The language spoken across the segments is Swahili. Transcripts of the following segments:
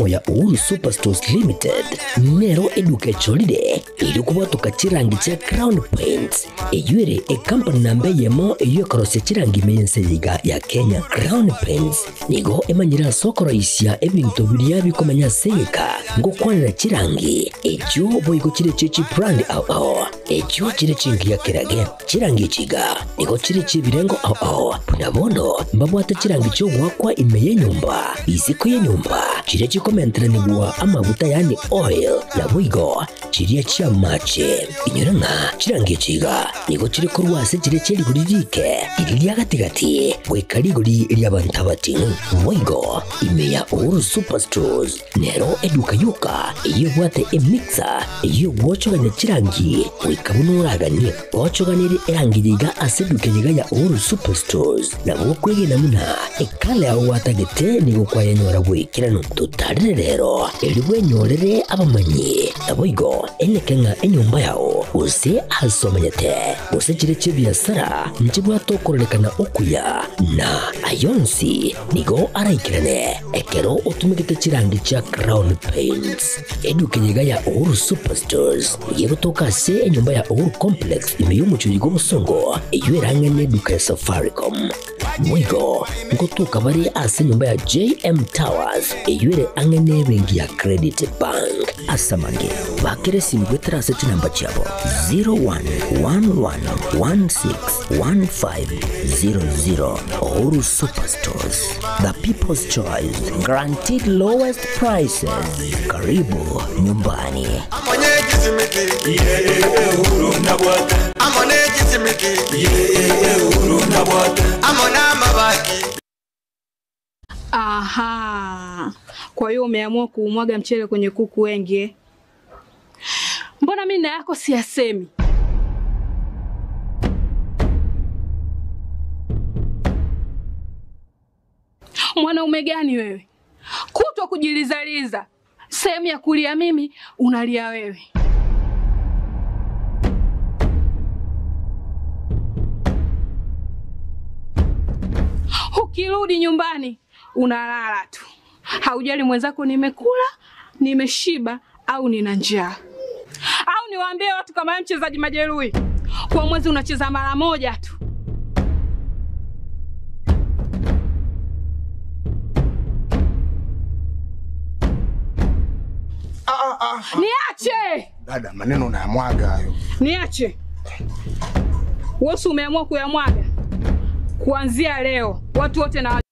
ya Uhuru Superstores Limited nero eduke cholide ilikuwa tukachirangi cha Crown Paints eyuere company nambe yemo eyokorose chirangi meyense yiga ya Kenya. Crown Paints nigo emanyira sokoro isya ebintu biria bikomanya seka ngo kwanira chirangi echo boyiko chire chichi brand ao echo chire chingi ya kirage chirangi chiga nigo chire chibirengo ao nabono mbabwate chirangi cyo gwakwa imeye nyumba iziko ye nyumba chire chikomentra nigwa amavuta yani oil na wigo chiriya chia mache inyuranga chirangi chiga nigo chire kurwase chire chiri guririke iriya gatigati wekariguri lyabantabati wigo imeya Uhuru Superstores nero eduka yuka iyo bwate emixer iyo bwochoganya chirangi wikabunuraganye bwochoganire erangi yiga aseduke yiga ya Uhuru Superstores na bwokwege namuna ekale aho watagete nigo kwayanyora bwikirano tutarire rero eliwe nyorere abamanyi naboigo elekenga enyumba yao use asomanyete use chire chibiasara njibwa tokorelekana okuya na ayonsi nigo araikirane ekero utumikite chirangi cha Crown Paints eduke yiga ya Uhuru Superstores yego tokase enyumba ya Uhuru Complex imeyumucho yigo musongo eyuerangene duka ya Safaricom mwigo ngotuka bari ase nyumba ya JM Towers eyuere angene bengi ya Credit Bank asamange bakere simgwetera seti namba chabo 0111161500 Uhuru Superstores, the people's choice, guaranteed lowest prices. Karibu nyumbani. Aha, kwa hiyo umeamua kuumwaga mchele kwenye kuku wengi. Mbona mimi na yako siyasemi? Mwanaume gani wewe? Kutwa kujilizaliza. Sehemu ya kulia mimi, unalia wewe. Ukirudi nyumbani, unalala tu. Haujali mwenzako nimekula, nimeshiba au nina njaa. Au niwaambie watu kama mchezaji majeruhi, kwa mwezi unacheza mara moja tu. Niache! Dada, maneno unayamwaga hayo. Niache. Wewe umeamua kuyamwaga. Kuanzia leo, watu wote na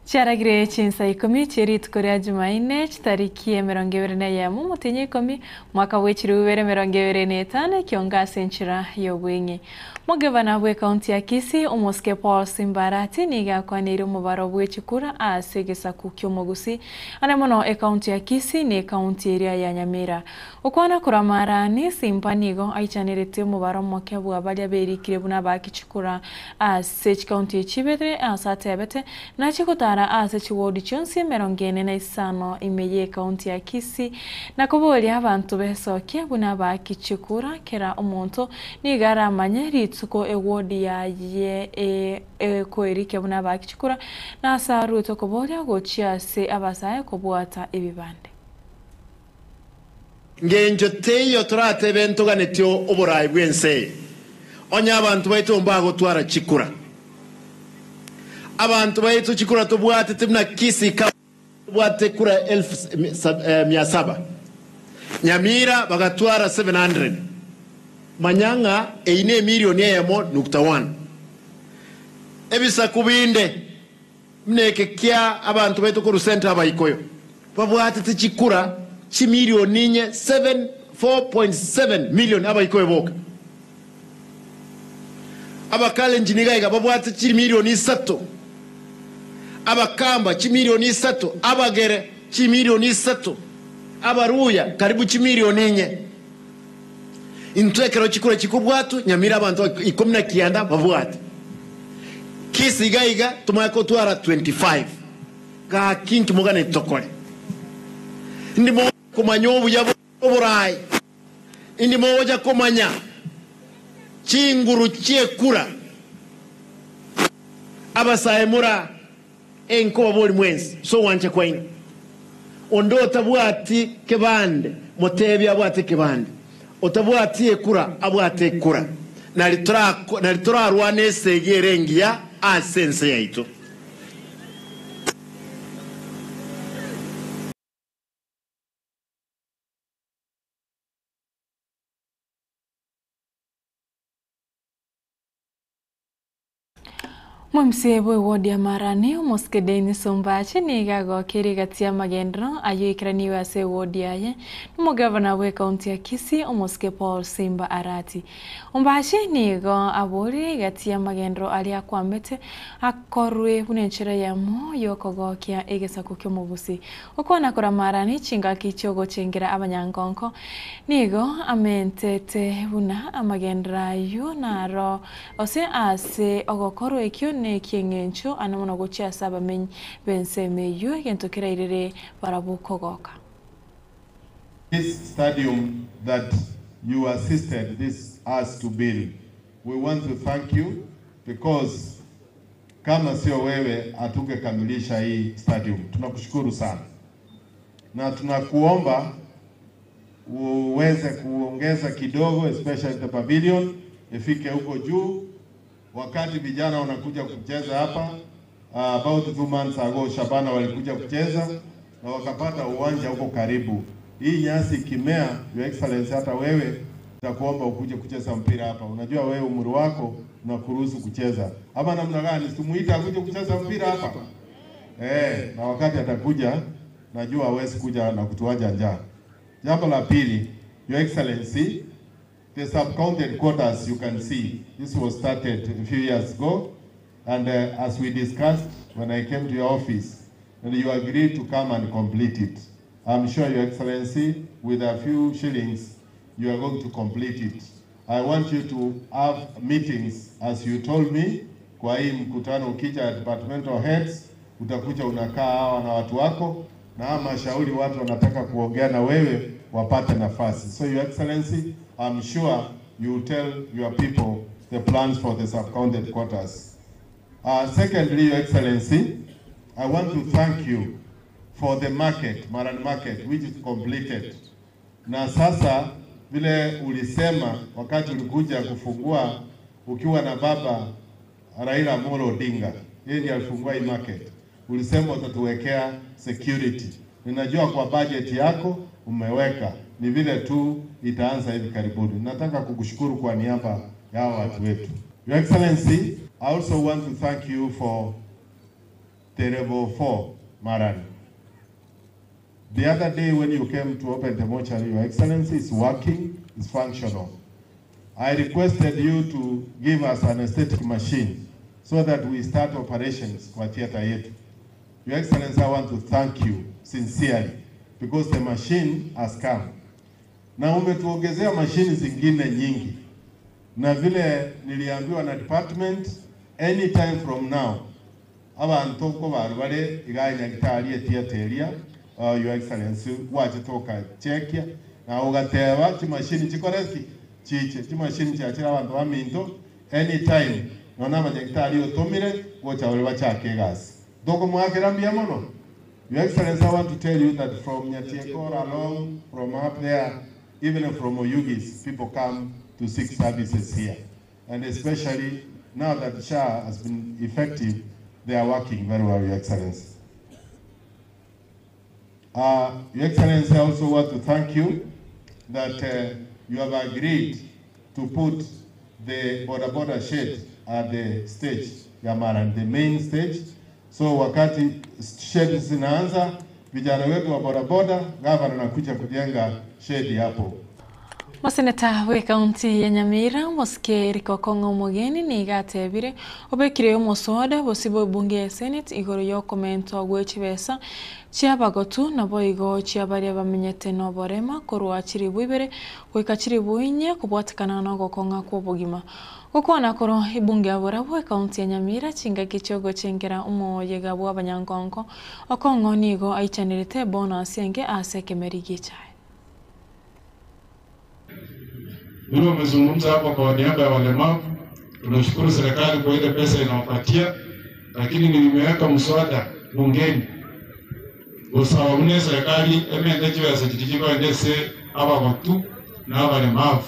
Charagire chinsa ikomi chirit korea Jumanne tariki ya 21 mutinye ikomi mwaka w'ekiro 2025 kionga senchira yobwengi mugevana bwe county ya Kisii Omoske Paul Simbarati niga kwanire mubaro bw'ekikura asegesa kukyomogusi anemono e county ya Kisii ne county area ya Nyamira ukwana kuramarani simpanigo aichanirete mubaro moke bwa balya berikire buna bakikura asech county chibete asatebete na chikotara ase wodi chonsi merongene na isano imeye county ya Kisii na kubolia abantu besoke buna bakikura kera omonto nigara manyeri tuko ewodi ya ye koerike buna bakikura na saru to kubolia gochia se abasaye kubwata ebibande ngenjo teyo turate bento ganetyo oborayi bwense onya abantu baito mbago twara chikura abantu baito chikura tobwate tibna Kisii ka bwate kura 1700 Nyamira bagatwara 700 Manyanga eine milioni yemo .1 ebisa kubinde mneke kya abantu baito ku center abayikoyo babwate chikura chi milioni nye 4.7 million abayikoyo boka abakale njiniga babwate chi milioni 3 abakamba chi milioni 3 abagere chi milioni 3 abaruya karibu chi milioni nye intwekero chikura chikubwatu Nyamira abantu 19 babwate kisigaiga tumayako twara 25 ga kinki mugane tokole ndimo kumanyobu yabo oburai indimo woja komanya chinguru chiekura abasaemura enko baboli mwensi so wanche kwaini ondo otabwati kebande motebi abwate kebande otabwati ekura abwate ekura nalitora rwane segerengia asense yaito Mwemsebwe wodi ya Marani Moskedeni Sombachi ni gago kiri gatia magendro ayo ikrani wase wodi yaye numo gavana we kaunti ya Kisii Omoske Paul Simba Arati Ombachi ni go abori gatia magendro alia kwambete akorwe unenchira ya mo yoko go kia egesa kukyo mugusi okona kora Marani chinga kichogo chingira abanyangonko nigo amentete una amagendra yu naro ose ase ogokorwe ekyo ne kiengencho anamono gochia saba men benseme yu gentokera irere barabukogoka. This stadium that you assisted us to build, we want to thank you because kama sio wewe hatungekamilisha hii stadium. Tunakushukuru sana na tunakuomba uweze kuongeza kidogo, especially the pavilion ifike huko juu. Wakati vijana wanakuja kucheza hapa, about 2 months ago Shabana walikuja kucheza na wakapata uwanja huko karibu. Hii nyasi kimea, Your Excellency, hata wewe nitakuomba ukuje kucheza mpira hapa. Unajua wewe umri wako unakuruhusu kucheza. Ama namna gani tumuita akuje kucheza mpira hapa? Na wakati atakuja najua hawezi kuja na kutuaja njaa. Jambo la pili, Your Excellency, the sub-county headquarters, you can see, this was started a few years ago, and as we discussed when I came to your office, and you agreed to come and complete it. I'm sure, Your Excellency, with a few shillings, you are going to complete it. I want you to have meetings, as you told me, kwa hii mkutano ukija departmental heads, utakuja unakaa hawa na watu wako, na mashauri watu wanataka kuongea na wewe, wapate nafasi. So, Your Excellency, I'm sure you will tell your people the plans for the sub-county headquarters. Secondly, Your Excellency, I want to thank you for the market, Maran Market, which is completed. Na sasa, vile ulisema, wakati ulikuja kufungua, ukiwa na baba Raila Amolo Odinga, yeye ndiye alifungua hii market. Ulisema utatuwekea security. Ninajua kwa budget yako umeweka, ni vile tu itaanza hivi karibuni. Nataka kukushukuru kwa niaba ya watu wetu. Your Excellency, I also want to thank you for the level 4 Maran. The other day when you came to open the mortuary, Your Excellency, it's working, it's functional. I requested you to give us an aesthetic machine so that we start operations kwa theater yetu. Your Excellency, I want to thank you sincerely because the machine has come. Na umetuongezea mashini zingine nyingi. Na vile niliambiwa na department, anytime from now, abantu ko barware iganya gitari etiateria, Your Excellency, waje toka chekia na ugateba kimashini kikoreki chiche kimashini cyakira abantu baminto anytime nona amanyagitari otomire gocha bari bachake gas doko mwakira mbia mono. Your Excellency, I want to tell you that from Nyatiekora along, from up there, even from Oyugis, people come to seek services here. And especially now that SHA has been effective, they are working very well, Your Excellency. Your Excellency, I also want to thank you that you have agreed to put the border shed at the stage, Yamaran, the main stage. So wakati shed zinaanza, vijana wetu wa bodaboda, gavana anakuja kujenga shed hapo. Maseneta we kaunti ya Nyamira Moske Kongo Mugeni ni gatebire obekire umusoda bosibo bunge Senate igoro yo komento gwechibesa chiabagotu nabo igo chiabari bamenyete no borema korwa chiri bwibere kwika chiri bwinye kubwatikana no gokonga kwobugima gukwana koro ibunge abora we kaunti ya Nyamira chinga kichogo chengera umoyega bwa abanyangongo okongo nigo aichanirite bonus yenge aseke merigicha. Mimi nimezungumza hapa kwa niaba ya walemavu. Tunashukuru serikali kwa ile pesa inawapatia, lakini nimeweka mswada bungeni. Usawa mne serikali emendeje ya sajidijiko ndese aba watu na walemavu.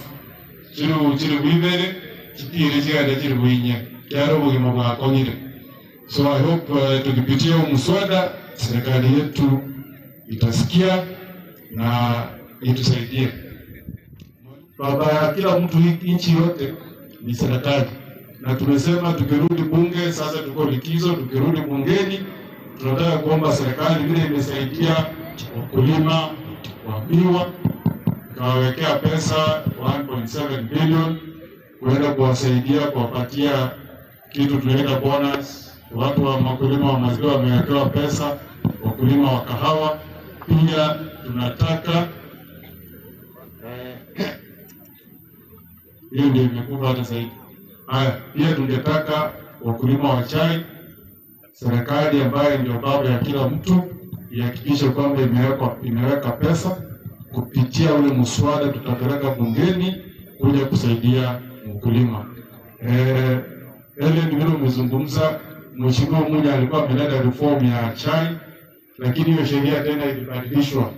Chiru bibere kitire jya ndajiri bwinye. Yaro bugimo bwa konyire. So I hope tukipitia mswada serikali yetu itasikia na itusaidie. Baba ya kila mtu nchi yote ni serikali. Na tumesema tukirudi bunge, sasa tuko likizo, tukirudi bungeni, tunataka kuomba serikali vile imesaidia wakulima wa miwa, kawekea pesa 1.7 billion kwenda kuwasaidia kuwapatia kitu tunaita bonus. Watu wa makulima wa maziwa wamewekewa pesa, wakulima wa kahawa pia tunataka hiyo ndio imekuwa hata zaidi. Haya, pia tungetaka wakulima wa chai, serikali ambayo ndio baba ya kila mtu ihakikishe kwamba imeweka pesa kupitia ule mswada tutapeleka bungeni kuja kusaidia mkulima. Ile ndio umezungumza, mheshimiwa mmoja alikuwa ameleta reform ya chai, lakini hiyo sheria tena ilibadilishwa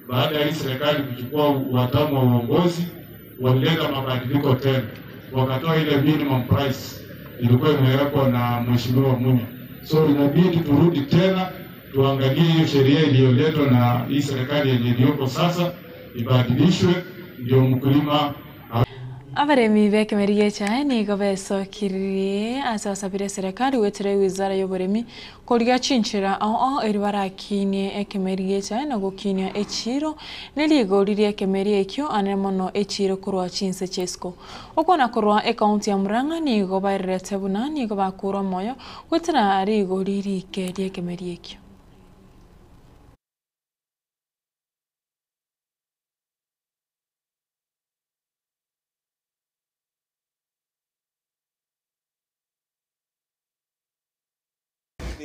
baada ya serikali kuchukua watamu wa uongozi. Walileta mabadiliko tena, wakatoa ile minimum price ilikuwa imewekwa na mheshimiwa Munya. So inabidi turudi tena tuangalie hiyo sheria iliyoletwa na hii serikali iliyoko sasa ibadilishwe ndio mkulima. Abaremi beke merigecha ni gobeso kirie asasabire serikali wetere wizara y'uburemi koriga cinchira aho eribara kinie ekemerigecha na gokinia echiro neligo riri ekemeri ekyo anemono echiro kurwa cinse chesko okona kurwa account ya Murang'a ni gobairete buna ni gobakura moyo wetera ari go riri ke ekemeri ekyo.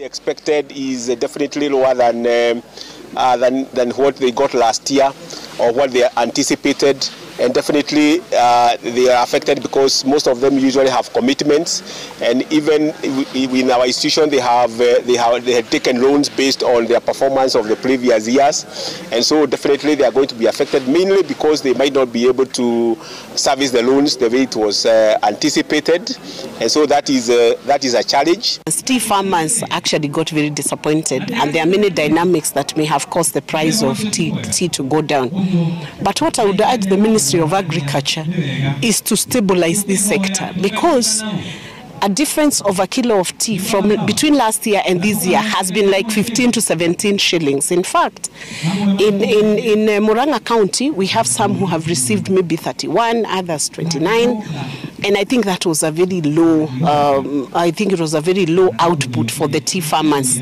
Expected is definitely lower than what they got last year or what they anticipated, and definitely they are affected because most of them usually have commitments, and even in our institution they had taken loans based on their performance of the previous years, and so definitely they are going to be affected, mainly because they might not be able to service the loans the way it was anticipated, and so that is a challenge. Tea farmers actually got very disappointed, and there are many dynamics that may have caused the price of tea to go down. But what I would urge the Ministry of Agriculture is to stabilize this sector, because a difference of a kilo of tea from between last year and this year has been like 15 to 17 shillings. In fact, in Murang'a County, we have some who have received maybe 31, others 29, and I think that was a very low. I think it was a very low output for the tea farmers.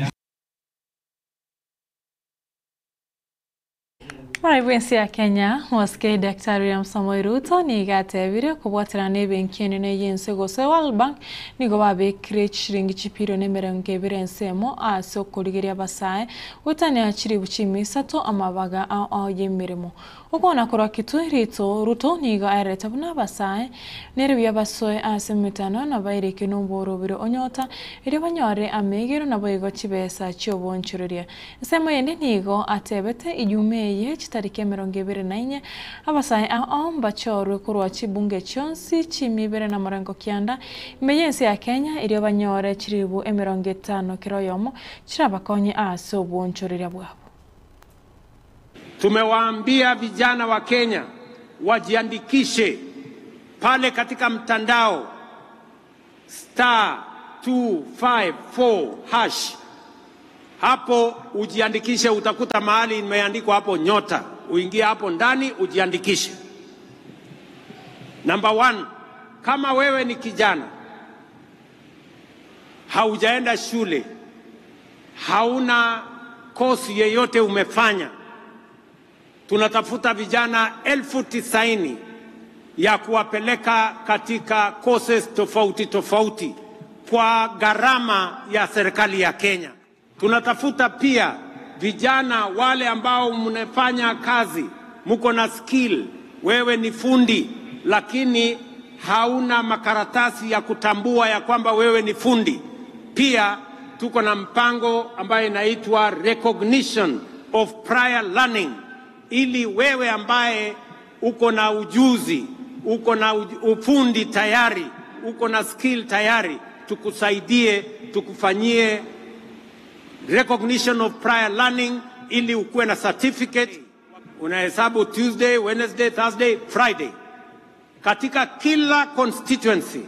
Maraibwensi ya Kenya, Moske Daktari William Samoei Ruto ni gatebire kubwatira benki nene yense gose World Bank ni gobabe create shiringi chipiro ne merangebire nsemo aso koligeria basaye wetane achiri buchimisato amabaga a yemirimo ukona kora kitu Ruto ni ga areta buna basaye neribya basoye asemitano na baireke nomboro biro onyota iri banyore amegero na boyigo chibesa cyobonchururia nsemo yende nigo atebete ijumeye tariki 24 abasaye bachorwe kurwa chibunge chonsi chimibere na marango kianda meyense ya Kenya iri banyore chiribu 50 kiroyomo chirabakonye aso bonchorera bwabo. Tumewaambia vijana wa Kenya wajiandikishe pale katika mtandao *254# hapo ujiandikishe, utakuta mahali imeandikwa hapo nyota, uingie hapo ndani ujiandikishe. Number one, kama wewe ni kijana, haujaenda shule, hauna kosi yeyote umefanya, tunatafuta vijana 90,000 ya kuwapeleka katika courses tofauti tofauti kwa gharama ya serikali ya Kenya. Tunatafuta pia vijana wale ambao mnafanya kazi, mko na skill, wewe ni fundi lakini hauna makaratasi ya kutambua ya kwamba wewe ni fundi. Pia tuko na mpango ambayo inaitwa recognition of prior learning, ili wewe ambaye uko na ujuzi, uko na ufundi tayari, uko na skill tayari, tukusaidie, tukufanyie recognition of prior learning ili ukuwe na certificate. Unahesabu Tuesday, Wednesday, Thursday, Friday. Katika kila constituency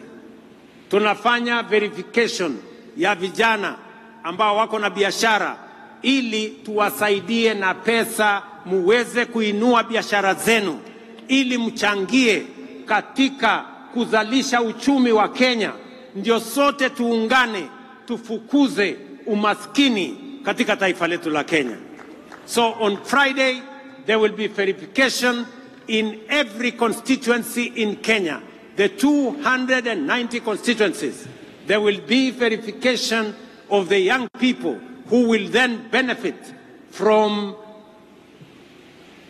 tunafanya verification ya vijana ambao wako na biashara ili tuwasaidie na pesa muweze kuinua biashara zenu, ili mchangie katika kuzalisha uchumi wa Kenya. Ndio sote tuungane tufukuze umaskini katika taifa letu la Kenya. So on Friday there will be verification in every constituency in Kenya. The 290 constituencies, there will be verification of the young people who will then benefit from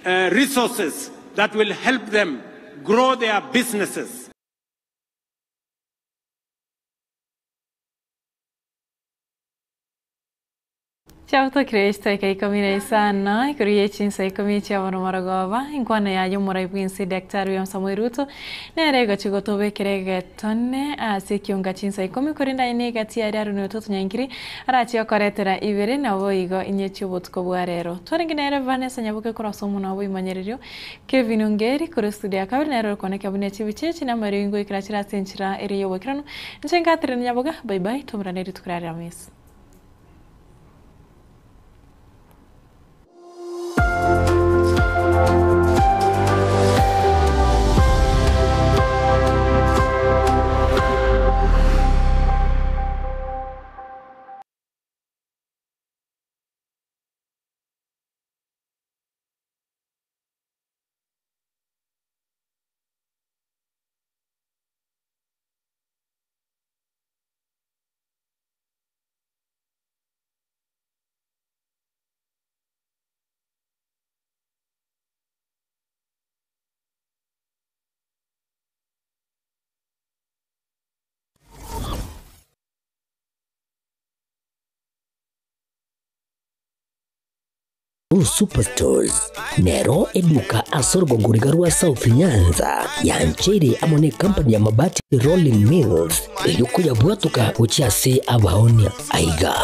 resources that will help them grow their businesses. Ciao to Krista kai kamina sana kuriyechin sai kamichi abono maragova inkwana ya yomora ibwinsi daktari wa Samuel Ruto na rego chigoto bekerege tonne asikiunga chinsa ikomi kurinda inega tiari no to nyankiri arachi okoretera ibere na boigo inyechi botko bwarero twaringinere Vanessa nyabuke kurasomo na boimanyeririo Kevin Ongeri kuri studio kabinero kone kabine chibichechi na maringo ikrachira senchira eriyo wekrano nchenga tren nyabuga bye bye tumraneri tukrara miss. Superstores Nero eduka asorgo ngurigarua South Nyanza ya Nchere amone company ya mabati Rolling Mills eyuko ya bwatuka uchiase abaonia aiga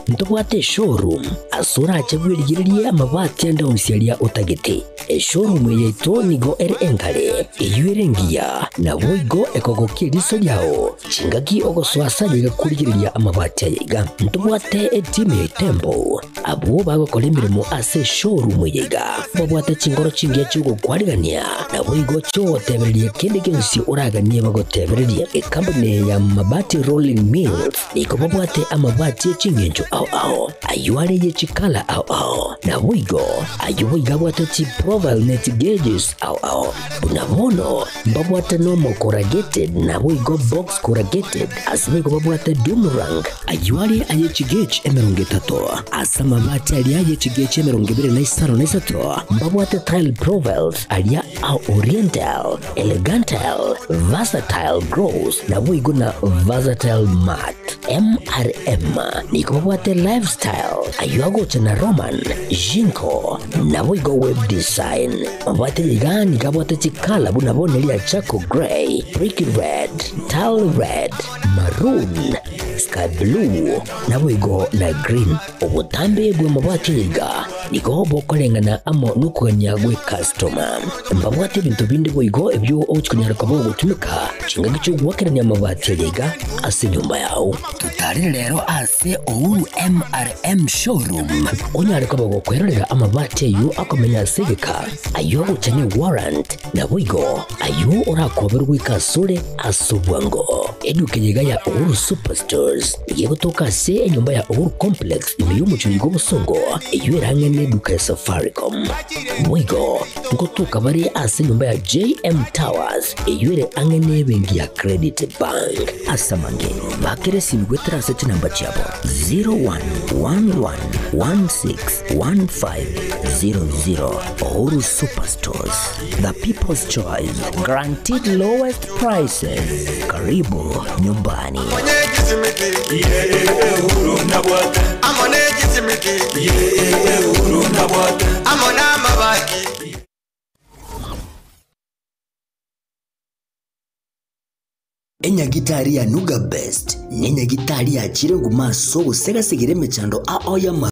ntobwate showroom asura achagwirigirie amabati anda usialia utagete showroom yeto nigo enkale eyuerengia na boigo ekogokiriso yao chingaki ogoswasa yiga kurigiriria amabati aiga ntobwate team tempo abo bagokolemirimo ase showroom yiga babwate chingoro chingia chugo kwarigania na boigo choteberie kende kensi uraganie bagoteberie company ya mabati Rolling Mills iko babwate amabati chingenjo au ayuare ye chikala au na boigo ayuiga bwate chi profile net gauges au bunabono babwate normal corrugated na boigo box corrugated asibigo babwate Dumarang ayuare aye chigage emeronge tato asama mabati aliaye chigage emeronge bere na isaro na isato babwate tile profiles alia au oriental elegantal versatile gross na boigo na versatile mat MRM niko babwate lifestyle ayuago chana Roman Jinko na boigo web design babwate ligani kabwate chikala bunabone lia chako gray brick red tile red maroon sky blue na boigo na green ubutambe gwe mabati yiga niko bokolengana amo nukuganya gwe customer mbabwate bintu bindi boigo ebyo okunyaraka bo gutumika kinga gicho gwakeranya mabati yiga ase nyumba yawo tutari rero ase Uhuru MRM showroom onyaraka bo kwerera amabati yu akomenya segeka ayo gucanye warrant na boigo ayo urakoberwa ikasure asubwango eduke yiga ya Uhuru Superstores yego toka se enyumba ya Uhuru Complex imiyo mucyo busongo iyo range neduka ya Safaricom boigo ngotuka bari ase nyumba ya JM Towers iyo range nebengi ya Credit Bank asamange bakeresi bigwetrase namba cyabo 0111161500 Uhuru Superstores, the people's choice, guaranteed lowest prices. Karibu nyumbani. Enya gitari ya Nuga Best, nenya gitari ya Chirengu maso busega segere mechando a oya